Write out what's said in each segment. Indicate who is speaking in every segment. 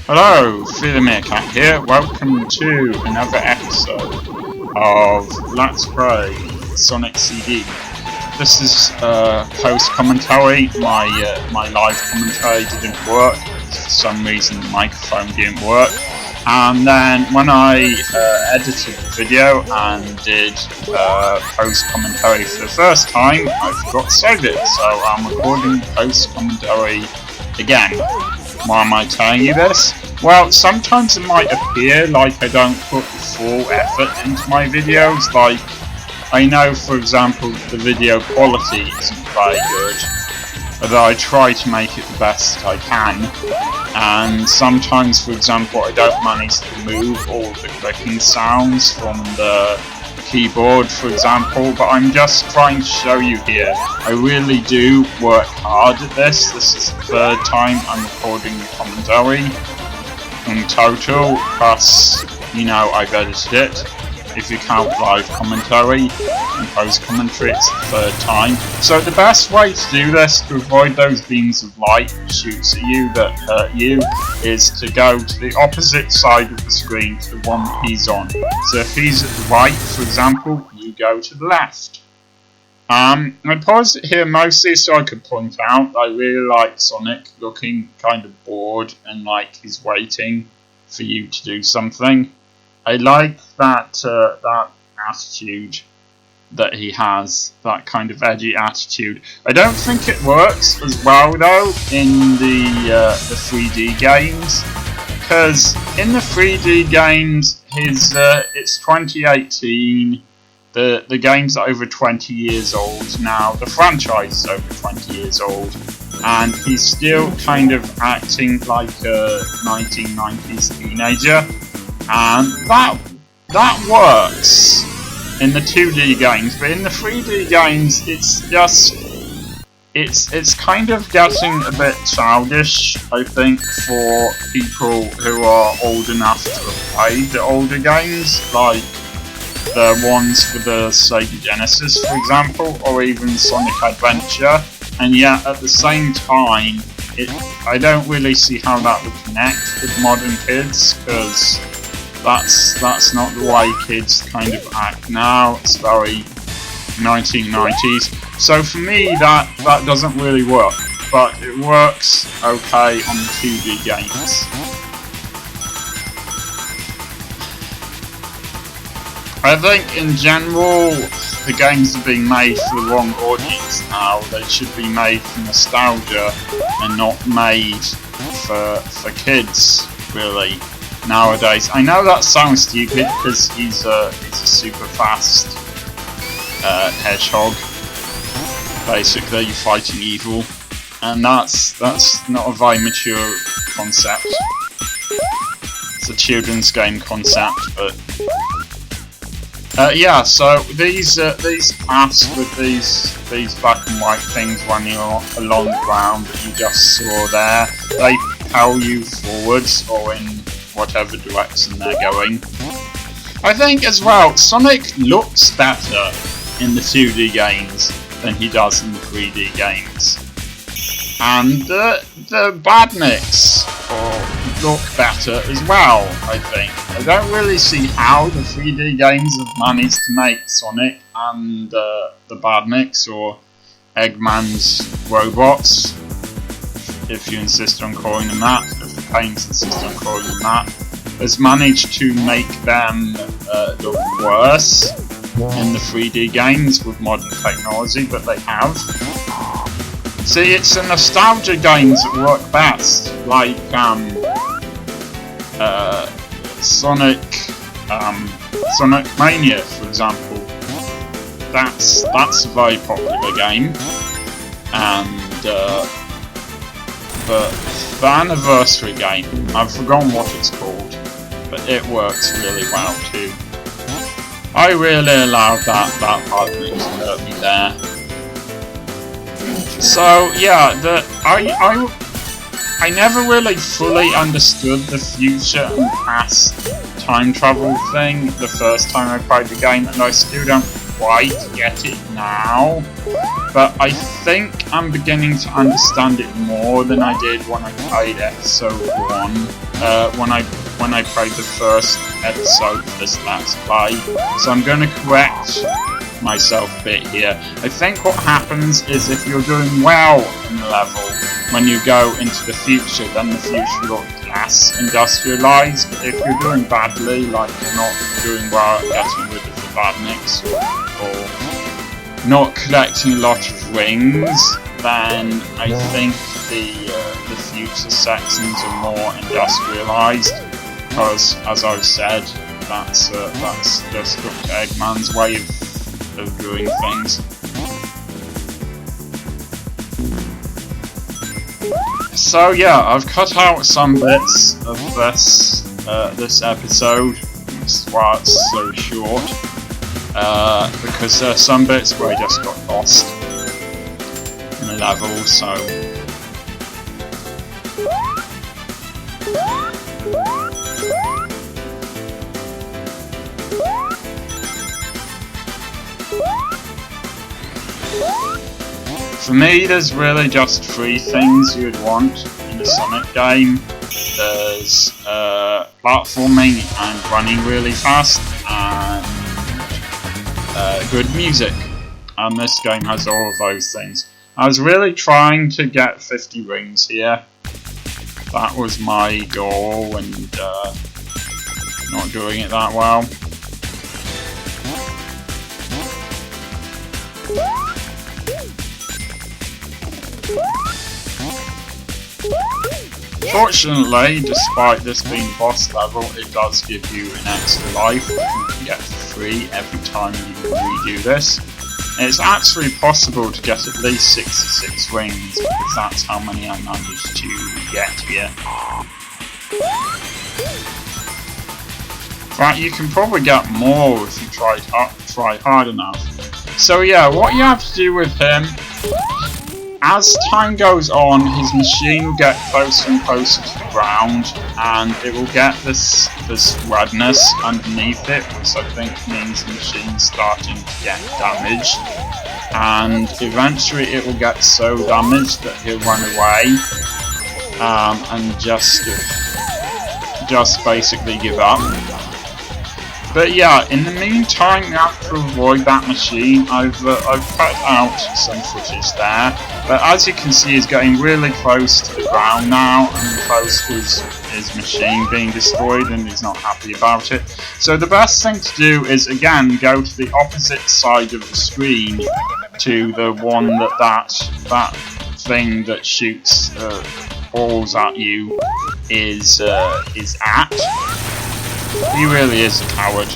Speaker 1: Hello, FreeTheMeerkat here. Welcome to another episode of Let's Play Sonic CD. This is post commentary. My live commentary didn't work. For some reason the microphone didn't work. And then when I edited the video and did post commentary for the first time, I forgot to save it. So I'm recording post commentary again. Why am I telling you this? Well, sometimes it might appear like I don't put full effort into my videos. Like, I know, for example, the video quality isn't very good, but I try to make it the best I can. And sometimes, for example, I don't manage to remove all the clicking sounds from the keyboard, for example, but I'm just trying to show you here. I really do work hard at this. This is the third time I'm recording the commentary in total, plus, you know, I've edited it. If you count live commentary and post commentary, it's the third time. So the best way to do this, to avoid those beams of light that shoots at you that hurt you, is to go to the opposite side of the screen to the one he's on. So if he's at the right, for example, you go to the left. I paused it here mostly so I could point out I really like Sonic looking kind of bored and like he's waiting for you to do something. I like that that attitude that he has, that kind of edgy attitude. I don't think it works as well though in the 3D games, because in the 3D games it's 2018. The game's over 20 years old now. The franchise is over 20 years old, and he's still kind of acting like a 1990s teenager. And that works in the 2D games, but in the 3D games, it's just it's kind of getting a bit childish, I think, for people who are old enough to have played the older games, like the ones for the Sega Genesis, for example, or even Sonic Adventure. And yet, at the same time, I don't really see how that would connect with modern kids, because that's not the way kids kind of act now. It's very 1990s. So for me, that doesn't really work, but it works okay on the 2D games. I think in general, the games are being made for the wrong audience now. They should be made for nostalgia and not made for kids, really. Nowadays, I know that sounds stupid because he's a super fast hedgehog. Basically, you're fighting evil, and that's not a very mature concept. It's a children's game concept, but yeah. So these paths with these black and white things running along the ground that you just saw there, they propel you forwards or in whatever direction they're going. I think as well, Sonic looks better in the 2D games than he does in the 3D games. And the Badniks look better as well, I think. I don't really see how the 3D games have managed to make Sonic and the Badniks, or Eggman's robots, if you insist on calling them that, if the games insist on calling them that, has managed to make them look worse in the 3D games with modern technology, but they have. See, it's the nostalgia games that work best, like Sonic Mania, for example. That's a very popular game, and but the anniversary game, I've forgotten what it's called, but it works really well too. I really allowed that partner to hurt me there. So yeah, I never really fully understood the future and past time travel thing the first time I played the game, and I still don't quite get it now, but I think I'm beginning to understand it more than I did when I played episode 1, when I played the first episode of this Let's Play, so I'm going to correct myself a bit here. I think what happens is if you're doing well in the level, when you go into the future, then the future looks less industrialised. If you're doing badly, like you're not doing well at getting rid of the badniks, or not collecting a lot of rings, then I think the future sections are more industrialised, because, as I've said, that's just Dr. Eggman's way of doing things. So yeah, I've cut out some bits of this episode. That's why it's so short. Because there are some bits where I just got lost in the level, so. For me, there's really just 3 things you'd want in a Sonic game. There's platforming and running really fast, and good music. And this game has all of those things. I was really trying to get 50 rings here. That was my goal, and not doing it that well. Fortunately, despite this being boss level, it does give you an extra life that you can get for free every time you redo this. And it's actually possible to get at least 66 rings, because that's how many I managed to get here. In fact, you can probably get more if you try hard enough. So yeah, what you have to do with him, as time goes on, his machine will get closer and closer to the ground, and it will get this redness underneath it, which I think means the machine's starting to get damaged. And eventually it will get so damaged that he'll run away and just basically give up. But yeah, in the meantime, you have to avoid that machine. I've cut out some footage there, but as you can see, he's getting really close to the ground now, and close to his machine being destroyed, and he's not happy about it. So the best thing to do is, again, go to the opposite side of the screen to the one that thing that shoots balls at you is at. He really is a coward.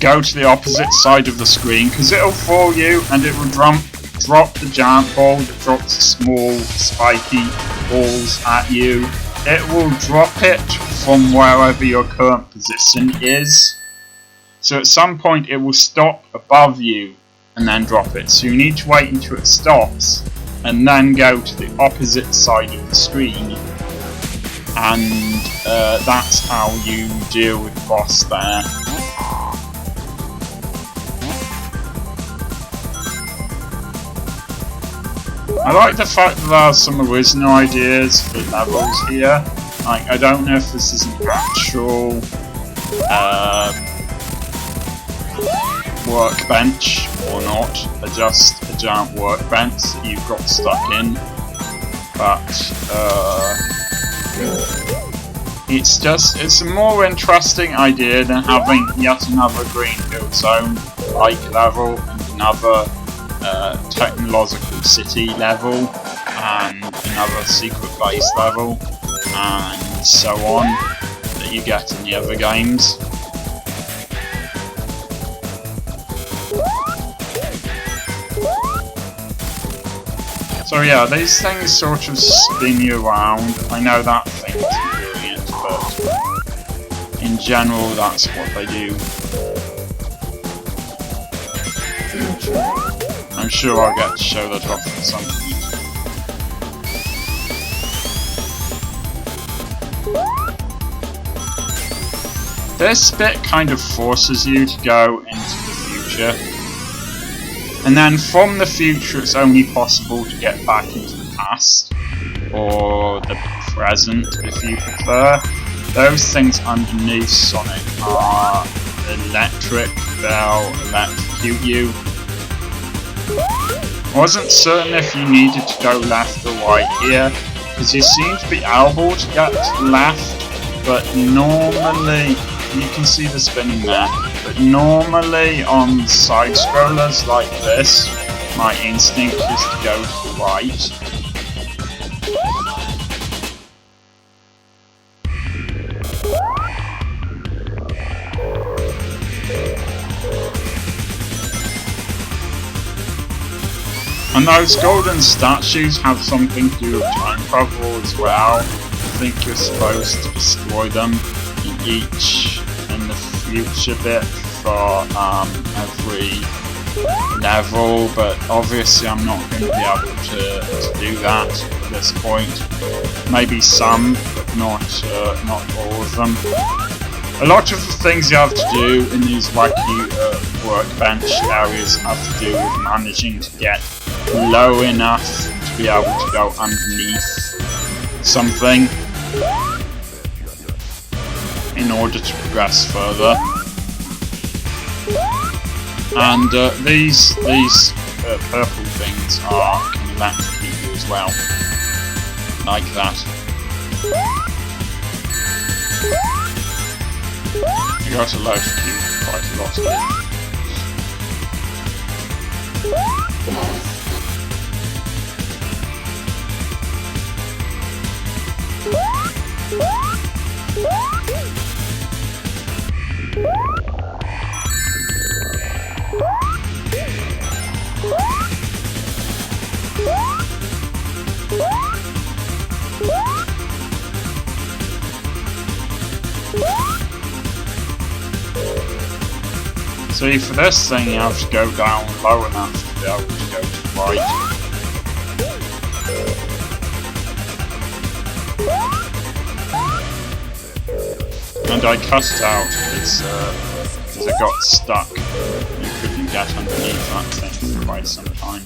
Speaker 1: Go to the opposite side of the screen, because it'll fool you, and it will drop the giant ball that drops small spiky balls at you. It will drop it from wherever your current position is. So at some point it will stop above you and then drop it. So you need to wait until it stops and then go to the opposite side of the screen. And that's how you deal with the boss there. I like the fact that there are some original ideas for levels here. Like, I don't know if this is an actual workbench or not, just a giant workbench that you've got stuck in. But it's a more interesting idea than having yet another Greenfield Zone like level and another technological city level and another secret base level and so on that you get in the other games. So yeah, these things sort of spin you around. I know that thing isn't doing it, but in general that's what they do. I'm sure I'll get to show that off at some point. This bit kind of forces you to go into the future. And then from the future it's only possible to get back into the past. Or the present, if you prefer. Those things underneath Sonic are electric. They'll electrocute you. I wasn't certain if you needed to go left or right here, because you seem to be able to get left, but normally, you can see the spinning there, but normally on side scrollers like this, my instinct is to go to the right. And those golden statues have something to do with time travel as well. I think you're supposed to destroy them in the future bit for every level, but obviously I'm not going to be able to do that at this point. Maybe some, but not all of them. A lot of the things you have to do in these wacky workbench areas have to do with managing to get low enough to be able to go underneath something in order to progress further. And these purple things can electrocute you as well, like that. You got to electrocute quite a lot here. See, for this thing you have to go down low enough to be able to go to the right. And I cut it out because I got stuck. You couldn't get underneath that thing for quite some time.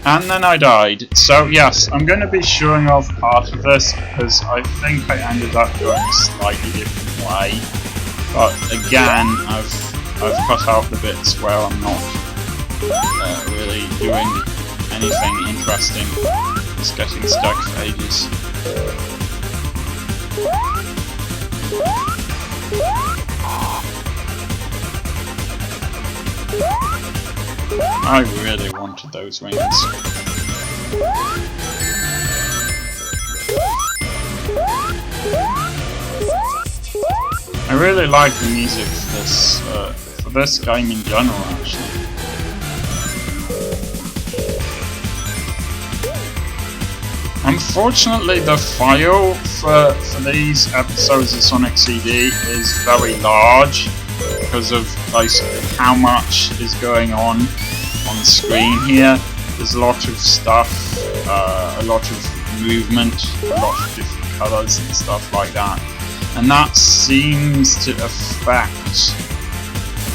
Speaker 1: And then I died. So yes, I'm going to be showing off part of this because I think I ended up going a slightly different way. But again, I've cut out the bits where I'm not really doing anything interesting. Just getting stuck for ages. I really wanted those wings. I really like the music for this game in general, actually. Unfortunately, the file for these episodes of Sonic CD is very large because of basically how much is going on screen here. There's a lot of stuff, a lot of movement, a lot of different colours and stuff like that. And that seems to affect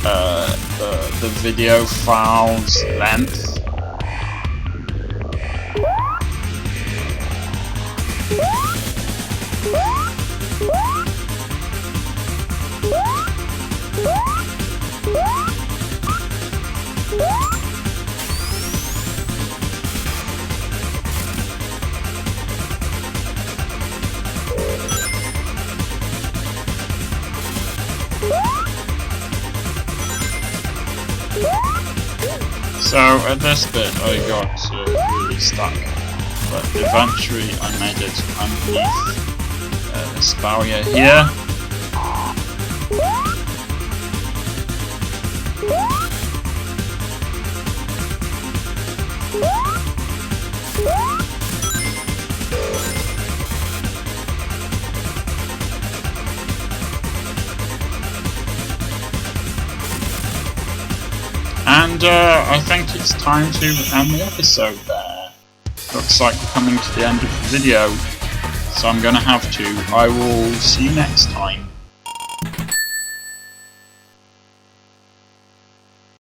Speaker 1: the video file's length. So at this bit I got really stuck, but eventually I made it underneath this barrier here. And I think it's time to end the episode there. Looks like we're coming to the end of the video, so I'm gonna have to. I will see you next time.